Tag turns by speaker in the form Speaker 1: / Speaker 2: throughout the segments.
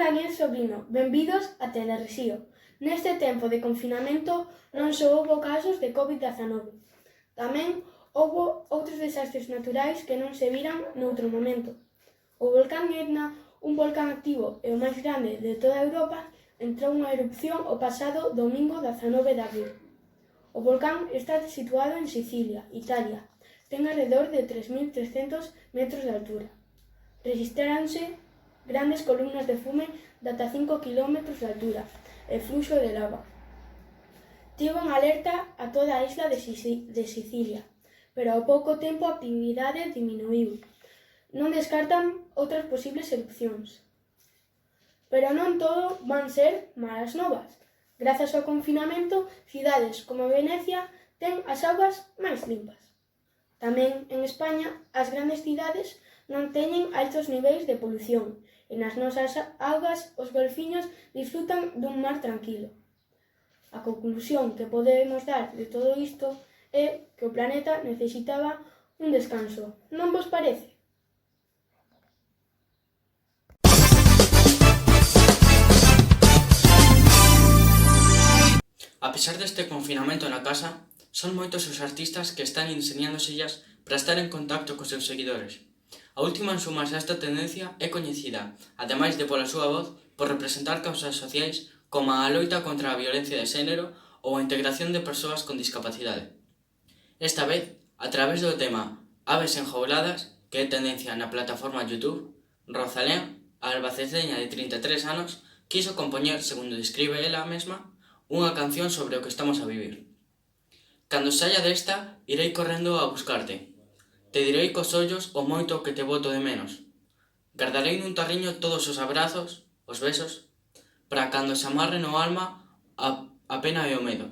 Speaker 1: Daniel Sobrino, benvidos a Telerexío. Neste tempo de confinamento non só houbo casos de COVID-19, tamén houbo outros desastres naturais que non se viran noutro momento. O volcán Etna, un volcán activo e o máis grande de toda Europa, entrou unha erupción o pasado domingo 19 de abril. O volcán está situado en Sicilia, Italia. Ten alrededor de 3.300 metros de altura. Rexistráronse grandes columnas de fume de ata 5 km de altura e fluxo de lava. Tivo en alerta a toda a isla de Sicilia, pero ao pouco tempo a actividade diminuíu. Non descartan outras posibles erupcións. Pero non todo van ser malas novas. Grazas ao confinamento, cidades como Venecia ten as augas máis limpas. Tamén, en España, as grandes cidades non teñen altos niveis de polución e nas nosas augas os golfiños disfrutan dun mar tranquilo. A conclusión que podemos dar de todo isto é que o planeta necesitaba un descanso. Non vos parece?
Speaker 2: A pesar deste confinamento na casa, son moitos os artistas que están inseñándosellas para estar en contacto cos seus seguidores. A última en sumarse a esta tendencia é coñecida, ademais de pola súa voz, por representar causas sociais como a loita contra a violencia de xénero ou a integración de persoas con discapacidade. Esta vez, a través do tema Aves enjauladas, que é tendencia na plataforma YouTube, Rosalén, a albaceceña de 33 anos, quiso compoñer, segundo describe ela mesma, unha canción sobre o que estamos a vivir. Cando saia desta, irei correndo a buscarte. Te direi cos ollos o moito que te boto de menos. Guardarei nun tarriño todos os abrazos, os besos, para cando se amarre no alma a pena e o medo.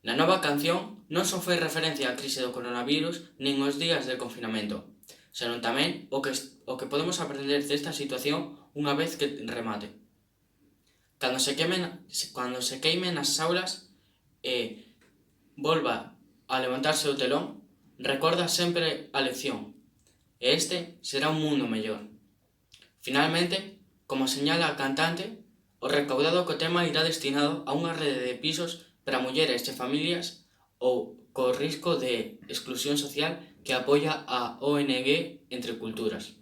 Speaker 2: Na nova canción non só foi referencia á crise do coronavirus nin os días de confinamento, senón tamén o que podemos aprender desta situación unha vez que remate. Cando se queimen as aulas e volva a levantarse o telón, recorda sempre a lección, e este será un mundo mellor. Finalmente, como señala a cantante, o recaudado co tema irá destinado a unha rede de pisos para mulleres e familias ou co risco de exclusión social que apoia a ONG Entre Culturas.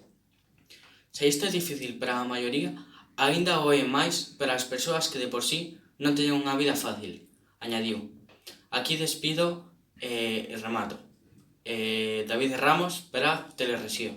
Speaker 2: Se isto é difícil para a maioría, aínda o é máis para as persoas que de por sí non teñen unha vida fácil, añadiu. Aquí despido e remato. David Ramos para Telerexío.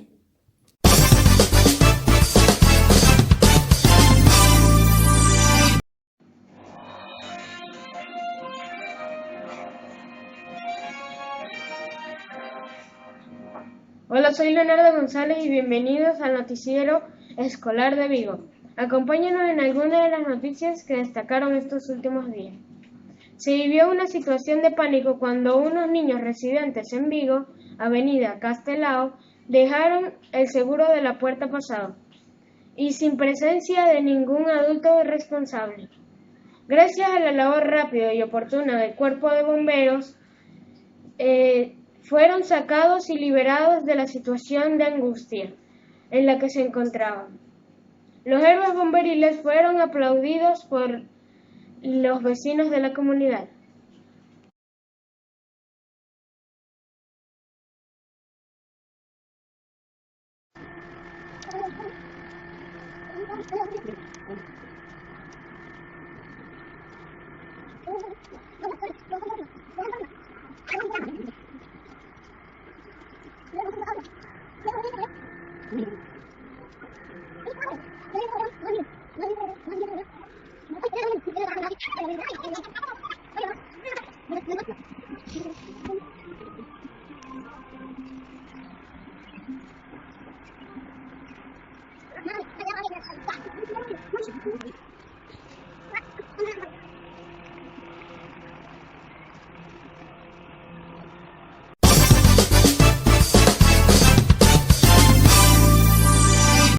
Speaker 3: Hola, soy Leonardo González y bienvenidos al Noticiero Escolar de Vigo. Acompáñenos en algunas de las noticias que destacaron estos últimos días. Se vivió una situación de pánico cuando unos niños residentes en Vigo, avenida Castelao, dejaron el seguro de la puerta pasado y sin presencia de ningún adulto responsable. Gracias a la labor rápida y oportuna del cuerpo de bomberos, fueron sacados y liberados de la situación de angustia en la que se encontraban. Los héroes bomberiles fueron aplaudidos por los vecinos de la comunidad.